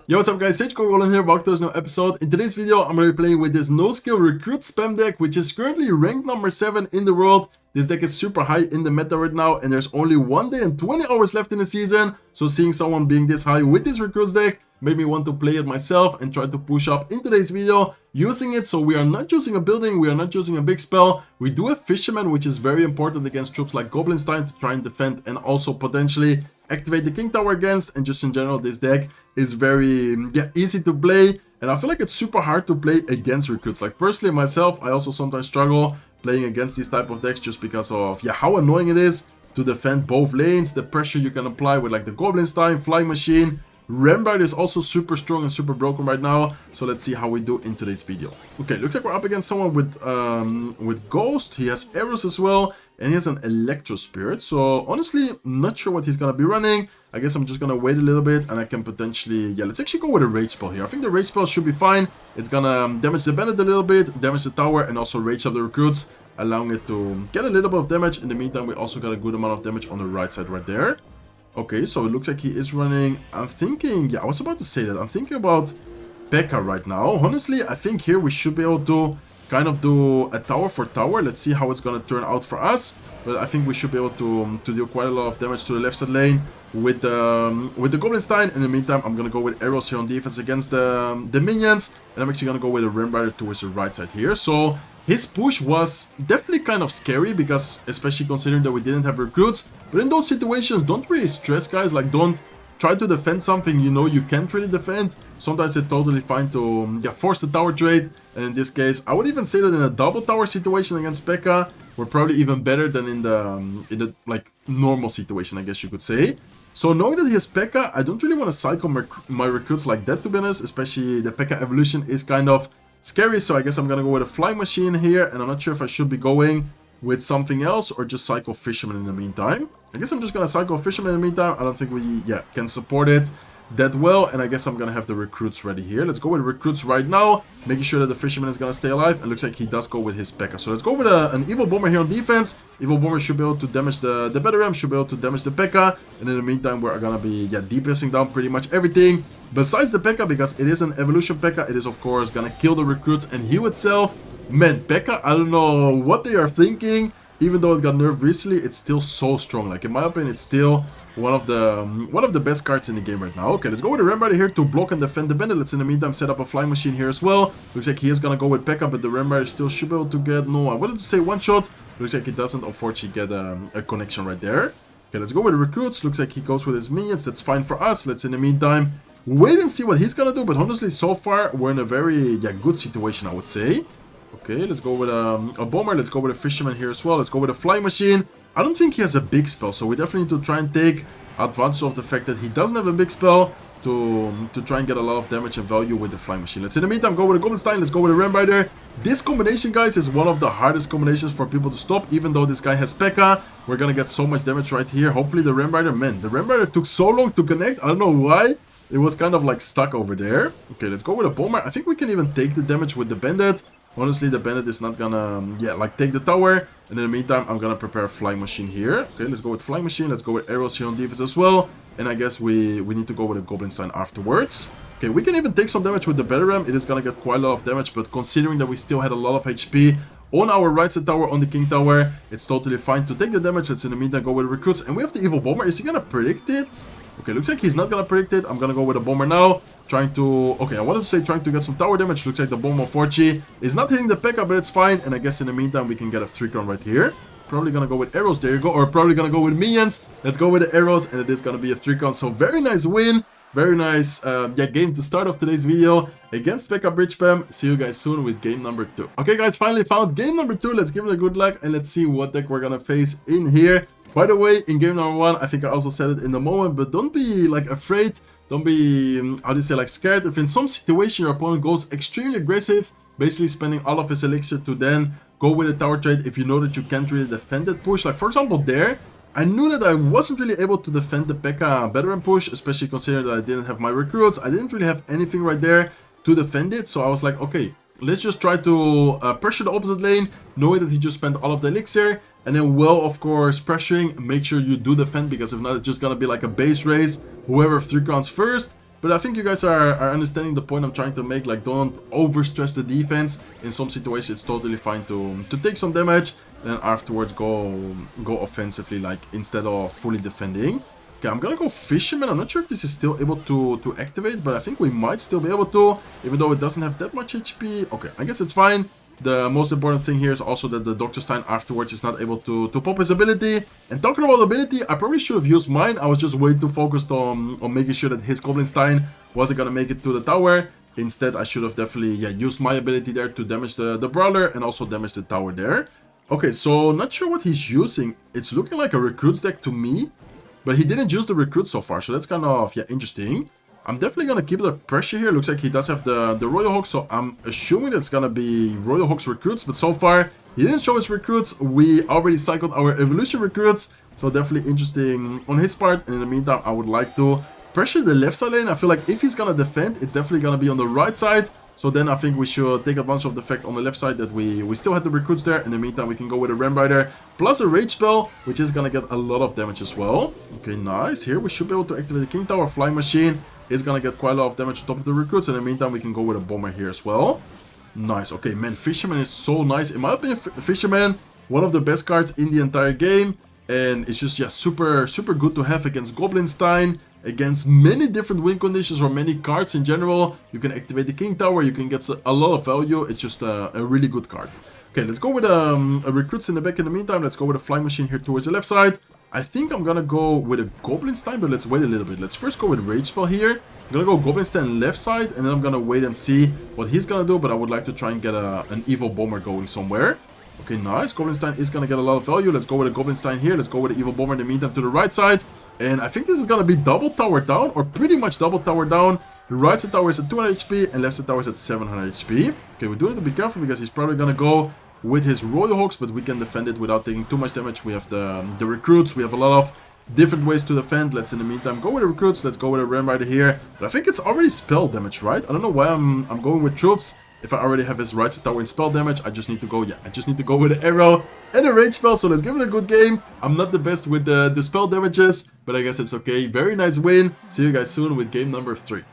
Yo, what's up guys, Goblin here, welcome to this new episode. In today's video, I'm going to be playing with this no-skill recruit spam deck, which is currently ranked number 7 in the world. This deck is super high in the meta right now, and there's only 1 day and 20 hours left in the season. So seeing someone being this high with this recruits deck made me want to play it myself and try to push up in today's video using it. So we are not choosing a building, we are not choosing a big spell. We do have Fisherman, which is very important against troops like Goblin's time to try and defend and also potentially activate the King Tower against. And just in general, this deck is very easy to play, and I feel like it's super hard to play against recruits. Like personally myself, I also sometimes struggle playing against these type of decks just because of how annoying it is to defend both lanes, the pressure you can apply with like the Goblin's time, Flying Machine. Rembrandt is also super strong and super broken right now, so let's see how we do in today's video. Okay, looks like we're up against someone with Ghost. He has arrows as well, and he has an Electro Spirit. So honestly, not sure what he's gonna be running. I guess I'm just gonna wait a little bit, and I can potentially, let's actually go with a Rage Spell here. I think the Rage Spell should be fine. It's gonna damage the Bandit a little bit, damage the tower, and also rage up the recruits, allowing it to get a little bit of damage. In the meantime, we also got a good amount of damage on the right side right there. Okay, so it looks like he is running, I'm thinking, I was about to say that, I'm thinking about P.E.K.K.A right now. Honestly, I think here we should be able to kind of do a tower for tower. Let's see how it's gonna turn out for us. But I think we should be able to deal quite a lot of damage to the left side lane with the Goblin Stein. In the meantime, I'm gonna go with arrows here on defense against the minions, and I'm actually gonna go with a Rim Rider towards the right side here. So his push was definitely kind of scary, because especially considering that we didn't have recruits. But in those situations, don't really stress, guys. Like, don't try to defend something you know you can't really defend. Sometimes it's totally fine to force the tower trade. And in this case, I would even say that in a double tower situation against P.E.K.K.A, we're probably even better than in the like normal situation, I guess you could say. So knowing that he has P.E.K.K.A, I don't really want to cycle my recruits like that, to be honest. Especially the P.E.K.K.A evolution is kind of scary, so I guess I'm gonna go with a Flying Machine here, and I'm not sure if I should be going with something else or just cycle Fisherman in the meantime. I guess I'm just gonna cycle Fisherman in the meantime. I don't think we can support it that well, and I guess I'm gonna have the recruits ready here. Let's go with recruits right now, making sure that the Fisherman is gonna stay alive, and looks like he does go with his P.E.K.K.A. So let's go with an Evil Bomber here on defense. Evil Bomber should be able to damage the Battle Ram, should be able to damage the P.E.K.K.A, and in the meantime we're gonna be DPSing down pretty much everything besides the P.E.K.K.A, because it is an evolution P.E.K.K.A. It is of course gonna kill the recruits and heal itself. Man, P.E.K.K.A, I don't know what they are thinking. Even though it got nerfed recently, it's still so strong. Like, in my opinion, it's still one of the best cards in the game right now. Okay, let's go with the Ram Rider here to block and defend the Bandit. Let's in the meantime set up a Flying Machine here as well. Looks like he is gonna go with P.E.K.K.A, but the Ram Rider still should be able to get, no, I wanted to say one shot. Looks like he doesn't unfortunately get a connection right there. Okay, let's go with the recruits. Looks like he goes with his minions. That's fine for us. Let's in the meantime wait and see what he's gonna do. But honestly, so far we're in a very good situation, I would say. Okay, let's go with a Bomber. Let's go with a Fisherman here as well. Let's go with a Flying Machine. I don't think he has a big spell, so we definitely need to try and take advantage of the fact that he doesn't have a big spell to try and get a lot of damage and value with the Flying Machine. Let's in the meantime go with a Goblin Stein. Let's go with a Ram Rider. This combination, guys, is one of the hardest combinations for people to stop. Even though this guy has P.E.K.K.A, we're gonna get so much damage right here. Hopefully the Ram Rider, man, the Ram Rider took so long to connect. I don't know why. It was kind of like stuck over there. Okay, let's go with a Bomber. I think we can even take the damage with the Bandit. Honestly, the Bandit is not gonna, take the tower. And in the meantime, I'm gonna prepare a Flying Machine here. Okay, let's go with Flying Machine. Let's go with arrows here on defense as well. And I guess we need to go with a Goblin Stein afterwards. Okay, we can even take some damage with the Battle Ram. It is gonna get quite a lot of damage, but considering that we still had a lot of HP on our right side tower, on the King Tower, it's totally fine to take the damage. Let's in the meantime go with recruits. And we have the Evil Bomber. Is he gonna predict it? Okay, looks like he's not gonna predict it. I'm gonna go with a Bomber now. Trying to, okay, I wanted to say trying to get some tower damage. Looks like the Bomber unfortunately is not hitting the P.E.K.K.A, but it's fine. And I guess in the meantime we can get a 3-crown right here. Probably gonna go with arrows, there you go. Or probably gonna go with minions. Let's go with the arrows, and it is gonna be a 3-crown. So very nice win. Very nice game to start off today's video against P.E.K.K.A Bridge Spam. See you guys soon with game number 2. Okay guys, finally found game number 2. Let's give it a good luck, and let's see what deck we're gonna face in here. By the way, in game number 1, I think I also said it in the moment, but don't be like afraid. Don't be, how do you say, like scared. If in some situation your opponent goes extremely aggressive, basically spending all of his elixir to then go with a tower trade if you know that you can't really defend that push. Like for example there, I knew that I wasn't really able to defend the P.E.K.K.A veteran push, especially considering that I didn't have my recruits. I didn't really have anything right there to defend it. So I was like, okay, let's just try to pressure the opposite lane, knowing that he just spent all of the elixir. And then, well, of course, pressuring, make sure you do defend, because if not, it's just gonna be like a base race. Whoever 3 crowns first But I think you guys are understanding the point I'm trying to make. Like, don't overstress the defense. In some situations, it's totally fine to take some damage, then afterwards go offensively, like, instead of fully defending. Okay, I'm gonna go Fisherman. I'm not sure if this is still able to activate, but I think we might still be able to, even though it doesn't have that much HP. Okay, I guess it's fine. The most important thing here is also that the Dr. Stein afterwards is not able to pop his ability. And talking about ability, I probably should have used mine. I was just way too focused on making sure that his Goblin Stein wasn't gonna make it to the tower. Instead, I should have definitely used my ability there to damage the Brawler and also damage the tower there. Okay, so not sure what he's using. It's looking like a Recruits deck to me, but he didn't use the Recruits so far, so that's kind of, interesting. I'm definitely going to keep the pressure here. Looks like he does have the Royal Hawks, so I'm assuming it's going to be Royal Hawks Recruits. But so far, he didn't show his Recruits. We already cycled our Evolution Recruits, so definitely interesting on his part. And in the meantime, I would like to pressure the left side lane. I feel like if he's going to defend, it's definitely going to be on the right side. So then I think we should take advantage of the fact on the left side that we still had the Recruits there. In the meantime, we can go with a Ram Rider plus a Rage Spell, which is going to get a lot of damage as well. Okay, nice. Here we should be able to activate the King Tower. Flying Machine is going to get quite a lot of damage on top of the Recruits. In the meantime, we can go with a Bomber here as well. Nice. Okay, man, Fisherman is so nice. In my opinion, Fisherman, one of the best cards in the entire game. And it's just, super good to have against Goblin Stein, against many different win conditions or many cards in general. You can activate the King Tower, you can get a lot of value. It's just a really good card. Okay, let's go with a Recruits in the back in the meantime. Let's go with a Flying Machine here towards the left side. I think I'm gonna go with a Goblin Stein, but let's wait a little bit. Let's first go with Rage Spell here. I'm gonna go Goblin Stein left side, and then I'm gonna wait and see what he's gonna do, but I would like to try and get an Evil Bomber going somewhere. Okay, nice. Goblin Stein is gonna get a lot of value. Let's go with a Goblin Stein here. Let's go with an Evil Bomber in the meantime to the right side. And I think this is gonna be double tower down, or pretty much double tower down. The right side tower is at 200 HP, and left side tower is at 700 HP. Okay, we do need to be careful because he's probably gonna go with his Royal Hawks, but we can defend it without taking too much damage. We have the Recruits. We have a lot of different ways to defend. Let's in the meantime go with the Recruits. Let's go with a Ram Rider here. But I think it's already spell damage, right? I don't know why I'm going with troops. If I already have his right side tower in spell damage, I just need to go, I just need to go with an arrow and a rage spell. So let's give it a good game. I'm not the best with the spell damages, but I guess it's okay. Very nice win. See you guys soon with game number 3.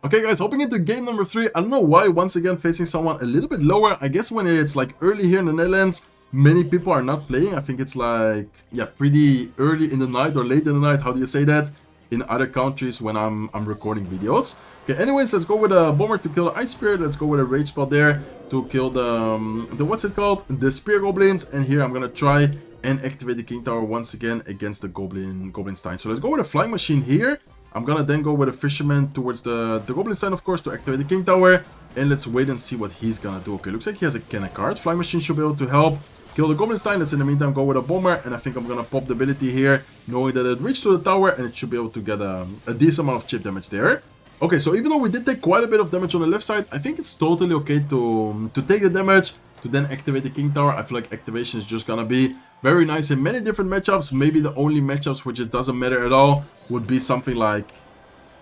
Okay guys, hopping into game number 3. I don't know why, once again, facing someone a little bit lower. I guess when it's like early here in the Netherlands, many people are not playing. I think it's like, pretty early in the night or late in the night. How do you say that? In other countries when I'm recording videos. Okay, anyways, let's go with a Bomber to kill the Ice Spirit. Let's go with a Rage Spell there to kill the what's it called? The Spear Goblins. And here I'm gonna try and activate the King Tower once again against the Goblin Stein. So let's go with a Flying Machine here. I'm gonna then go with a Fisherman towards the Goblin Stein, of course, to activate the King Tower. And let's wait and see what he's gonna do. Okay, looks like he has a cannon card. Flying Machine should be able to help kill the Goblin Stein. Let's in the meantime go with a Bomber. And I think I'm gonna pop the ability here, knowing that it reached to the tower and it should be able to get a decent amount of chip damage there. Okay, so even though we did take quite a bit of damage on the left side, I think it's totally okay to take the damage, to then activate the King Tower. I feel like activation is just gonna be very nice in many different matchups. Maybe the only matchups which it doesn't matter at all would be something like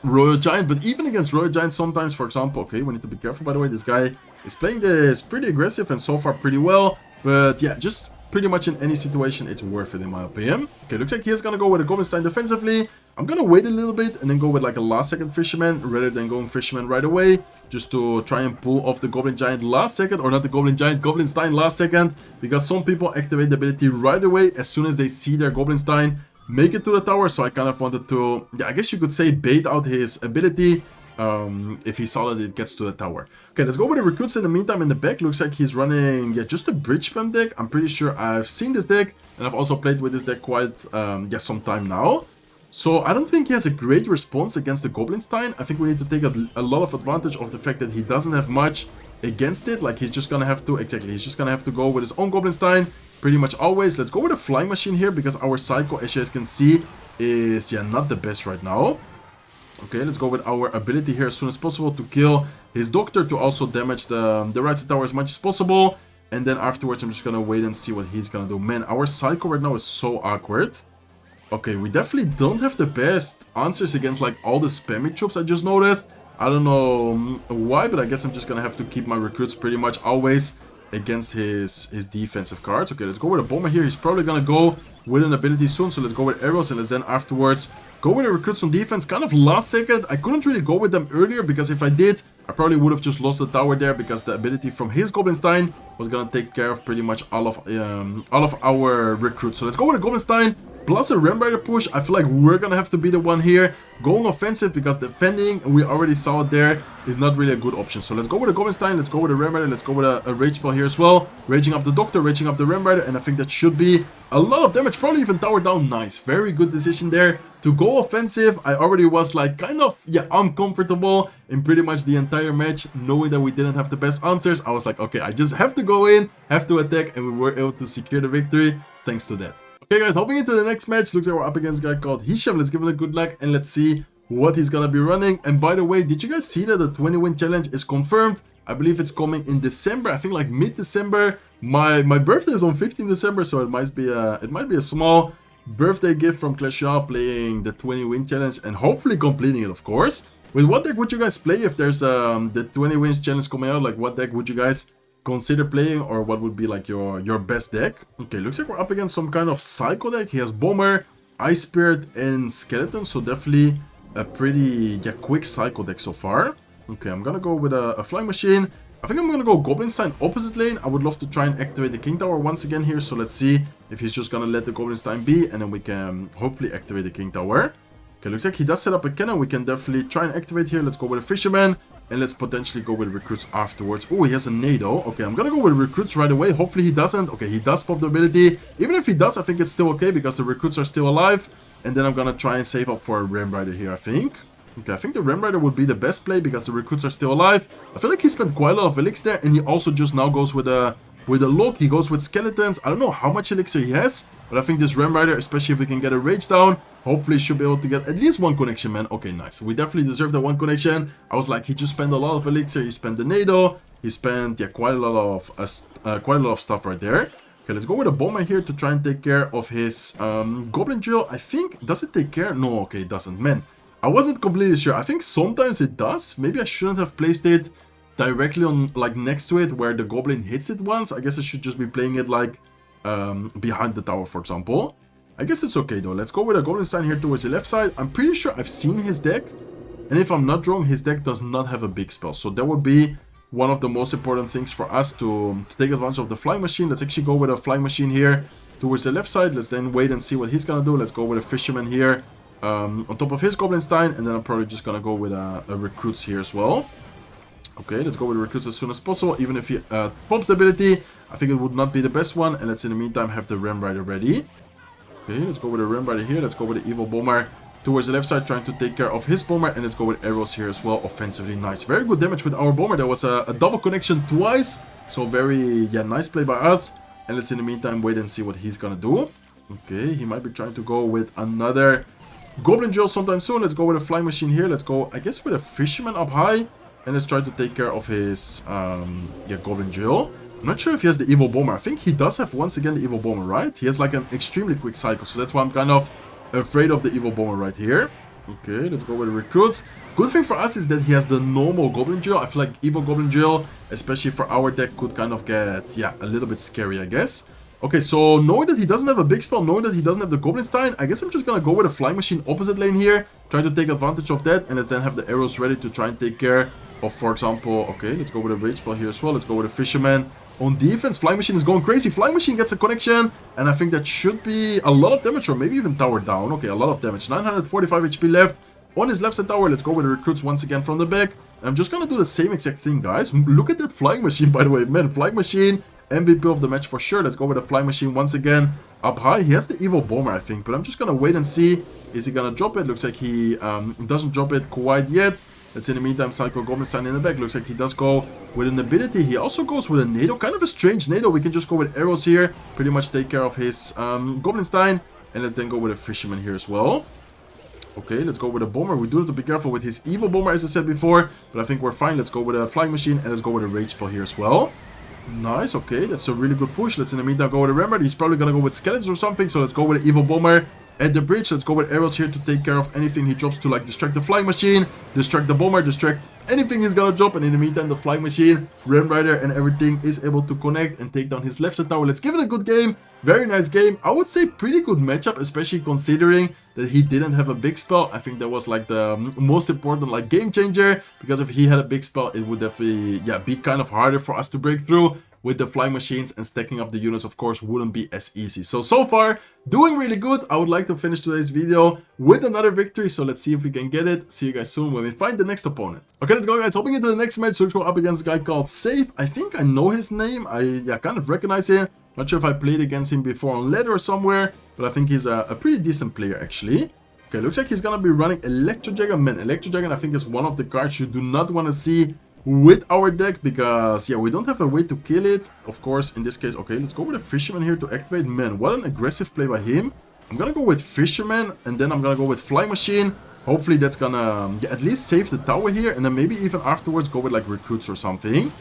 Royal Giant. But even against Royal Giant sometimes, for example, okay, we need to be careful, by the way. This guy is playing this pretty aggressive and so far pretty well. But yeah, just pretty much in any situation, it's worth it in my opinion. Okay, looks like he's gonna go with a Goblin Stein defensively. I'm gonna wait a little bit and then go with like a last second Fisherman rather than going Fisherman right away, just to try and pull off the Goblin Giant last second, or not the Goblin Giant, Goblin Stein last second, because some people activate the ability right away as soon as they see their Goblin Stein make it to the tower. So I kind of wanted to, I guess you could say, bait out his ability if he saw that it gets to the tower. Okay, let's go with the Recruits in the meantime in the back. Looks like he's running, just a Bridge Spam deck. I'm pretty sure I've seen this deck, and I've also played with this deck quite, some time now. So I don't think he has a great response against the Goblin Stein. I think we need to take a lot of advantage of the fact that he doesn't have much against it. Like, he's just gonna have to, he's just gonna have to go with his own Goblin Stein pretty much always. Let's go with a Flying Machine here, because our Psycho, as you guys can see, is, not the best right now. Okay, let's go with our ability here as soon as possible to kill his Doctor, to also damage the right side tower as much as possible. And then afterwards, I'm just gonna wait and see what he's gonna do. Man, our Psycho right now is so awkward. Okay, we definitely don't have the best answers against like all the spammy troops I just noticed. I don't know why, but I guess I'm just gonna have to keep my Recruits pretty much always against his defensive cards. Okay, let's go with a Bomber here. He's probably gonna go with an ability soon, so let's go with arrows, and let's then afterwards Go with the recruits on defense, kind of last second. I couldn't really go with them earlier because if I did, I probably would have just lost the tower there because the ability from his Goblinstein was gonna take care of pretty much all of our recruits. So let's go with a Goblinstein plus a Ram Rider push. I feel like we're gonna have to be the one here going offensive because defending, we already saw it there, is not really a good option. So let's go with a Goblinstein, let's go with a Ram Rider, let's go with a Rage Spell here as well. Raging up the Doctor, raging up the Ram Rider, and I think that should be a lot of damage, probably even tower down. Nice, very good decision there to go offensive. I already was like kind of, yeah, uncomfortable in pretty much the entire match, knowing that we didn't have the best answers. I was like, okay, I just have to go in, have to attack, and we were able to secure the victory thanks to that. Okay guys, hopping into the next match. Looks like we're up against a guy called Hisham. Let's give it a good luck and let's see what he's gonna be running. And by the way, did you guys see that the 20 win challenge is confirmed? I believe it's coming in December, I think like mid-December. My birthday is on 15 December, so it might be a small birthday gift from Clash Royale, playing the 20 win challenge and hopefully completing it, of course. With what deck would you guys play if there's the 20 wins challenge coming out? Like, what deck would you guys consider playing, or what would be like your best deck? Okay, looks like we're up against some kind of Psycho deck. He has Bomber, Ice Spirit, and Skeleton, so definitely a pretty quick Psycho deck so far. Okay, I'm gonna go with a Flying Machine. I think I'm gonna go Goblinstein opposite lane. I would love to try and activate the King Tower once again here, so let's see if he's just gonna let the Goblinstein be, and then we can hopefully activate the King Tower. Okay, looks like he does set up a cannon. We can definitely try and activate here. Let's go with a Fisherman. And let's potentially go with recruits afterwards. Oh, he has a Nado. Okay, I'm gonna go with recruits right away. Hopefully he doesn't. Okay, he does pop the ability. Even if he does, I think it's still okay because the recruits are still alive. And then I'm gonna try and save up for a Ram Rider here, I think. Okay, I think the Ram Rider would be the best play because the recruits are still alive. I feel like he spent quite a lot of elixir there, and he also just now goes with a lock. He goes with skeletons. I don't know how much elixir he has, but I think this Ram Rider, especially if we can get a rage down, hopefully should be able to get at least one connection, man. Okay, nice. We definitely deserve that one connection. I was like, he just spent a lot of elixir. He spent the Nado. He spent, yeah, quite a lot of stuff right there. Okay, let's go with a Bomber here to try and take care of his Goblin Drill. I think, does it take care? No, okay, it doesn't. Man, I wasn't completely sure. I think sometimes it does. Maybe I shouldn't have placed it directly on, like, next to it where the Goblin hits it once. I guess I should just be playing it, like, behind the tower, for example. I guess it's okay, though. Let's go with a Goblinstein here towards the left side. I'm pretty sure I've seen his deck. And if I'm not wrong, his deck does not have a big spell. So that would be one of the most important things for us to take advantage of the Flying Machine. Let's actually go with a Flying Machine here towards the left side. Let's then wait and see what he's gonna do. Let's go with a Fisherman here on top of his Goblinstein. And then I'm probably just gonna go with a Recruits here as well. Okay, let's go with the Recruits as soon as possible. Even if he pops the ability, I think it would not be the best one. And let's in the meantime have the Ram Rider ready. Okay, let's go with the Ram Rider here. Let's go with the Evil Bomber towards the left side, trying to take care of his Bomber. And let's go with arrows here as well, offensively. Nice. Very good damage with our Bomber. There was a double connection twice. So very, yeah, nice play by us. And let's in the meantime wait and see what he's gonna do. Okay, he might be trying to go with another Goblin Drill sometime soon. Let's go with a Flying Machine here. Let's go, I guess, with a Fisherman up high. And let's try to take care of his, yeah, Goblin Drill. I'm not sure if he has the Evil Bomber. I think he does have, once again, the Evil Bomber, right? He has, like, an extremely quick cycle. So that's why I'm kind of afraid of the Evil Bomber right here. Okay, let's go with the Recruits. Good thing for us is that he has the normal Goblin Drill. I feel like Evil Goblin Drill, especially for our deck, could kind of get, yeah, a little bit scary, I guess. Okay, so knowing that he doesn't have a big spell, knowing that he doesn't have the Goblinstein, I guess I'm just gonna go with a Flying Machine opposite lane here. Try to take advantage of that, and let's then have the arrows ready to try and take care of, for example, okay, let's go with a Rage Spell here as well. Let's go with a Fisherman. On defense, Flying Machine is going crazy. Flying Machine gets a connection, and I think that should be a lot of damage, or maybe even tower down. Okay, a lot of damage. 945 HP left on his left side tower. Let's go with the Recruits once again from the back. I'm just gonna do the same exact thing, guys. Look at that Flying Machine, by the way. Man, Flying Machine, MVP of the match for sure. Let's go with the Flying Machine once again up high. He has the Evil Bomber, I think, but I'm just gonna wait and see. Is he gonna drop it? Looks like he doesn't drop it quite yet. Let's in the meantime cycle Goblinstein in the back. Looks like he does go with an ability. He also goes with a Nado, kind of a strange Nado. We can just go with arrows here, pretty much take care of his Goblinstein. And let's then go with a Fisherman here as well. Okay, let's go with a Bomber. We do have to be careful with his Evil Bomber, as I said before, but I think we're fine. Let's go with a Flying Machine, and let's go with a Rage Spell here as well. Nice, okay, that's a really good push. Let's in the meantime go with a Ram Rider. He's probably gonna go with Skeletons or something, so let's go with an Evil Bomber at the bridge. Let's go with arrows here to take care of anything he drops to, like, distract the Flying Machine, distract the Bomber, distract anything he's gonna drop. And in the meantime, the Flying Machine, Ram Rider, and everything is able to connect and take down his left side tower. Let's give it a good game. Very nice game. I would say pretty good matchup, especially considering that he didn't have a big spell. I think that was like the most important like game changer, because if he had a big spell, it would definitely be kind of harder for us to break through. With the flying machines and stacking up the units, of course, wouldn't be as easy. So far, doing really good. I would like to finish today's video with another victory. So let's see if we can get it. See you guys soon when we find the next opponent. Okay, let's go, guys. Hopping into the next match. So we go up against a guy called Safe. I think I know his name. I kind of recognize him. Not sure if I played against him before on ladder or somewhere, but I think he's a pretty decent player, actually. Okay, looks like he's gonna be running Electro Dragon. Man, Electro Dragon, I think, is one of the cards you do not want to see with our deck, because we don't have a way to kill it, of course. In this case, okay, let's go with a Fisherman here to activate. Man, what an aggressive play by him. I'm gonna go with Fisherman, and then I'm gonna go with Flying Machine. Hopefully that's gonna at least save the tower here, and then maybe even afterwards go with like Recruits or something.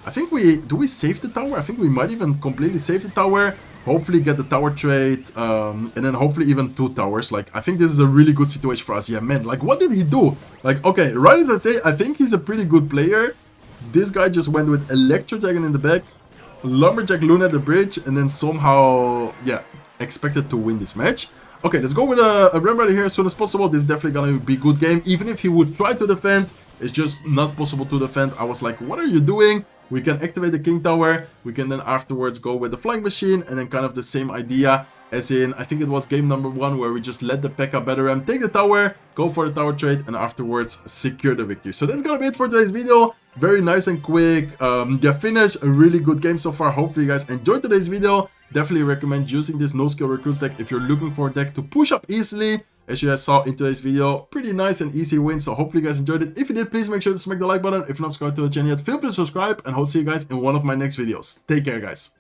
I think do we save the tower? I think we might even completely save the tower. Hopefully get the tower trade, and then hopefully even 2 towers. Like, I think this is a really good situation for us. Yeah, man, like, what did he do? Like, okay, right as I say, I think he's a pretty good player. This guy just went with Electro Dragon in the back, Lumberjack Luna at the bridge, and then somehow, expected to win this match. Okay, let's go with a Ram Rider here as soon as possible. This is definitely gonna be a good game. Even if he would try to defend, it's just not possible to defend. I was like, what are you doing? We can activate the King Tower. We can then afterwards go with the Flying Machine, and then kind of the same idea as in, I think it was game number 1, where we just let the P.E.K.K.A. Battleram take the tower, go for the tower trade, and afterwards secure the victory. So that's gonna be it for today's video. Very nice and quick finish. A really good game so far. Hopefully you guys enjoyed today's video. Definitely recommend using this no skill recruits deck if you're looking for a deck to push up easily. As you guys saw in today's video, pretty nice and easy win. So hopefully you guys enjoyed it. If you did, please make sure to smack the like button. If you're not subscribed to the channel yet, feel free to subscribe, and I'll see you guys in one of my next videos. Take care, guys.